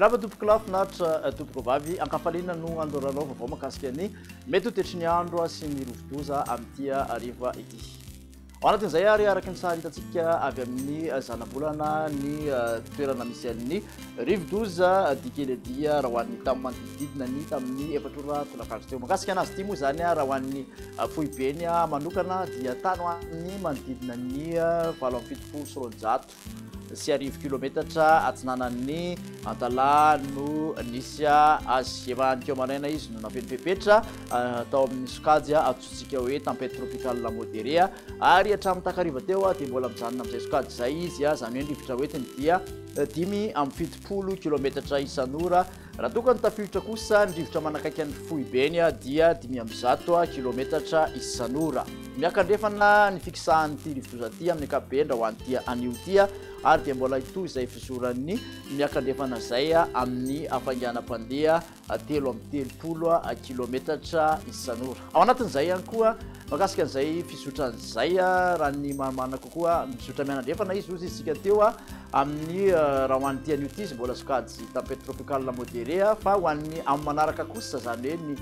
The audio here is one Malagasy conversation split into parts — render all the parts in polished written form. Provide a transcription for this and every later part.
Miarahaba tompoko lafinaritra tompoko vavy ankafaliana no andoranao vaovao mahakasika ny mety ho tetry ny andro sy ny rovidoza amin'ity hariva ity. Ao anatin'izay ary araka ny sary hitantsika avy amin'ny zanabolana ny toerana misy an'ny rivodoza dikeledia raha hoan'ny tamin'ny manodidina ny tamin'ny efatrora tolakandro teo. Mahakasika anazy ity moa zany raha hoan'ny fohibeny manokana dia tany hoan'ny manodidina ny 770 sy 10 kilometatra atsinanan'ny Antala no nisy azy efa nikeo maraina izy no nafenipepetra atao amin'ny sokajy atsotsika hoe tempête tropicale modérée ary hatramin'ny takariva teo dia mbola mijanona amin'izay sokajy izay izy zany hoe rivotra hoentiny dia 5.70 kilometatra isan'ora raha tokony tafilitra kosa ny rivotra manakaiky ny fohibeny dia 500 kilometatra isan'ora miakandrefana ny fiksahan'ity rivodoza ity amin'ny ankapobeny raha hoan'ity anio ity ary dia mbola ito izay fizoran'ny miakandrefana izay amin'ny afanganam-pandeha 3.30 kilometatra isan'ora. Ao anatin'izay ihany koa mahakasika an'izay fizotran'izay raha ny maromana kokoa mizotra mianandrefana izy ozy isika teo amin'ny raha hoan'ity anio ity izy mbola sokajy tempête tropicale modérée fa ho an'ny amin'ny manaraka kosa zany hoe ny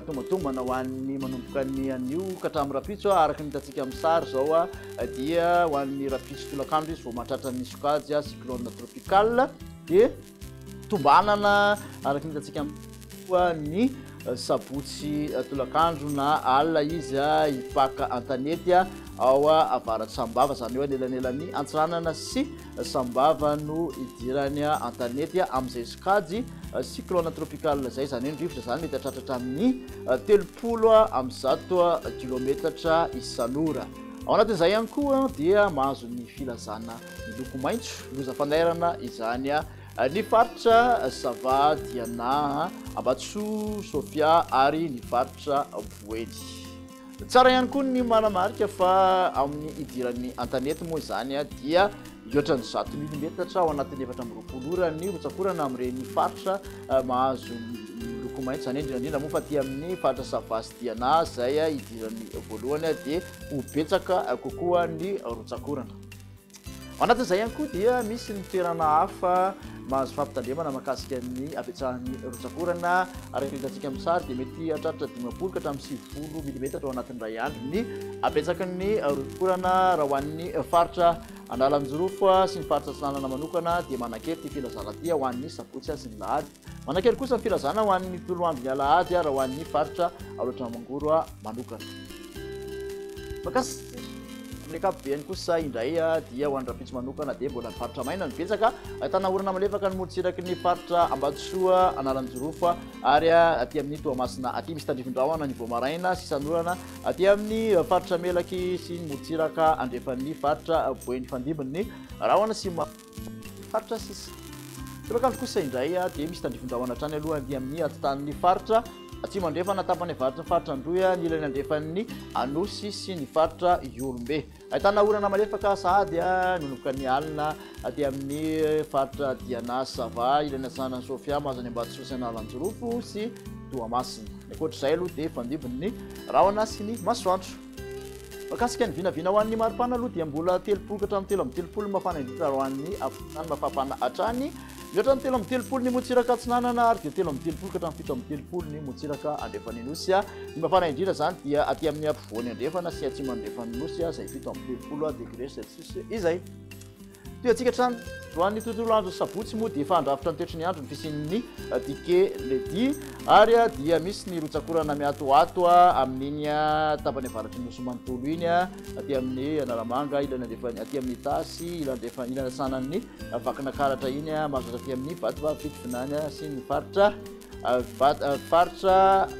tombatombana ho an'ny manomboka ny anio ka hatramin'ny rapitso araka ny hitantsika amin'ny sary zao dia ho an'ny rapitso tolakandro izy vao mahatratra ny sokajy cyclone tropicale dia tombanana araka ny hitantsika ny sabotsy tolakandro na alina izy hipaka antanety ao avaratr'i Sambava zany hoe anelanelan'ny Antsiranana sy Sambava no idirany antanety amin'izay sokajy cyclone tropicale zay zany hoe rivotra zany mety hatratratra amin'ny 30 kilometatra isan'ora. Ao anatin'izay ihany koa dia mahazo ny filazana miloko maitso loza fandairana izany ny faritra Sava, Diana, Ambatso, Sofia ary ny faritra Boeny. Tsara ihany koa ny manamarika fa amin'ny idiran'ny antanety moa izany dia iohatran'ny 100 milimetatra ao anatin'ny 420 ora ny rotsakorana amin'ireny faritra mahazo miloko maitso zany indrindra moa fa aty amin'ny faritra Sava sy Diana izay idiran'ny voalohany dia ho betsaka kokoa ny rotsakorana. Ao anatin'izay ihany koa dia misy ny toerana hafa mahazo fampitandremana mahakasika ny abetsahan'ny rotsakorana araka ny hitantsika amin'ny sary dia mety hatratra 50 ka hatramin'ny 70 milimetatra ao anatin'ny ray andro ny abetsaky ny rotsakorana raha hoan'ny faritra Analanjorofo sy ny faritra Atsinanana manokana dia manakely ty filazana ty ho an'ny sabotsy sy ny lahady. Manakely kosa ny filazana ho an'ny toloandro ny alahady raha ho an'ny faritra Aoloatramangoro manokana. Amin'ny ankapobeny kosa indray dia ho an'ny rapitso manokana dia mbola ny faritra maina ny betsaka ahitana orana malefaka ny morotsiraky ny faritra Ambatsoa, Analanjorofo ary aty amin'ny Toamasina aty misy tandrifindrahona ny Voamaraina sy Sanorana aty amin'ny faritra Melaky sy ny morotsiraka andrefan'ny faritra Boeny Fandimby raha hoana sy faritra sisa. Tolakandro kosa indray dia misy tandrifindrahona hatrany aloha dia amin'ny atitan'ny faritra atsimo andrefana tapany avaratra ny faritra Androy ny ilany andrefan'ny Anosy sy ny faritra Iolombe. Ahitana orana malefaka sahady nonomboka ny alina aty amin'ny faritra Diana, Sava, ilany Atsinanana ny Sofia, mahazo any Ambatso sy Analanjorofo sy Toamasina. Ankoatr'izay aloha dia fandimby ny rahona sy ny masoandro. Mahakasika ny vinavina ho an'ny maripana aloha dia mbola 30 ka hatramin'ny 30 mafana indrindra raha ho an'ny afovoany mafapana hatrany mihoatra ny 30 ny motsiraka Atsinanana ary dia 30 ka hatramin'ny 70 ny motsiraka andrefan'ny Nosy. Ny mafana indrindra zany dia aty amin'ny afovoany andrefana sy atsimo andrefan'ny Nosy izay 70 degré Celsius izay. Toy atsika trano roan'ny tontolo andro sabotsy moa dia efa handrafitra ny toetry ny andro ny fisian'ny dikeledi ary dia misy ny rotsakorana miatoato amin'iny tapany avaratry ny nosy manontolo iny aty amin'ny Analamanga ilany andrefany aty amin'ny Tasy ilany sanan'ny Vakinakaratra iny mahazo aty amin'ny Vatovavy Fitovinany sy ny faritra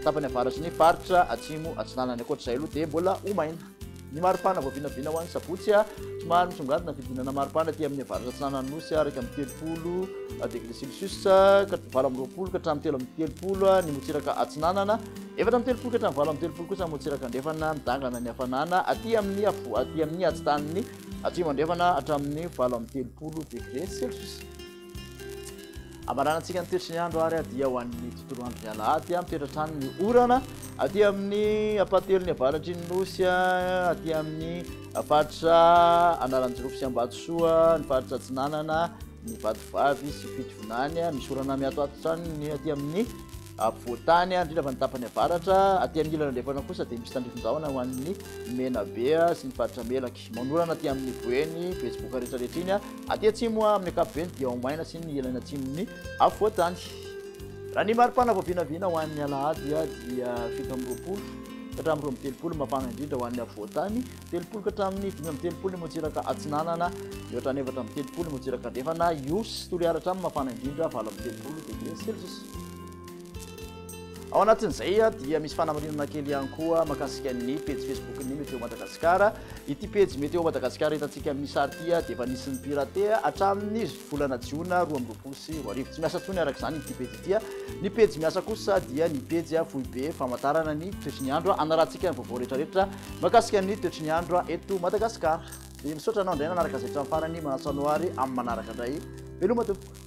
tapany avaratry ny faritra atsimo Atsinanana. Ankoatr'izay aloha dia mbola homaina. Ny maripana vao vinavina ho an'ny sabotsy somary misongadina fidinana maripana aty amin'ny avaratra Atsinanana Nosy araka amin'ny 30 degré Celsius ka 20 ka hatramin'ny 30 ny motsiraka Atsinanana, 30 ka hatramin'ny 30 kosa motsiraka andrefana midangana ny hafanana aty amin'ny atsitan'ny atsimo andrefana hatramin'ny 30 degré Celsius. Amaranantsika ny toetry ny andro ary dia ho an'ny tontolo andro ny alahady mitoetra ny orana aty amin'ny apatelony avaratry ny Nosy aty amin'ny faritra Analanjorofo sy Ambatsoa ny faritra Atsinanana ny vadivavy sy fitivonany misy orana miatoato ny aty amin'ny voatany indrindra fa ny tapany avaratra aty anilana andrefana kosa dia misy tandrifinjahona ho an'ny menabe sy ny faritra melaky manorana aty amin'ny voeny facebook rehetrarehetra iny aty atsimo amin'ny akapobeny dia omaina sy ny elana atsimony voatany raha ny maripana voavinavina ho an'ny alahady dia 7 ka hatramin'ny 10 mafana indrindra ho an'ny voatany 10 ka hatramin'ny 5 motsiraka atsinanana mihoatra ny 4 motsiraka andrefana io sy toliaratra amin'ny mafana indrindra 9 degré celsius. Ao anatin'izay dia misy fanamarinana kely ihany koa mahakasika ny page Facebook ny Météo Madagasikara. Ity page Météo Madagasikara hitantsika amin'ny sary ity dia efa nisy ny pirate hatramin'ny volana jiona 2020 sy 2020. Tsy miasa tsony araka izany ity page ity. Ny page miasa kosa dia ny page fohy be famantarana ny toetry ny andro anarantsika ny vaovao rehetrarehetra mahakasika ny toetry ny andro eto Madagasikara. Dia misaotra anao indray nanaraka izay hatramin'ny farany manatso anao ary amin'ny manaraka indray. Veloma tompoko.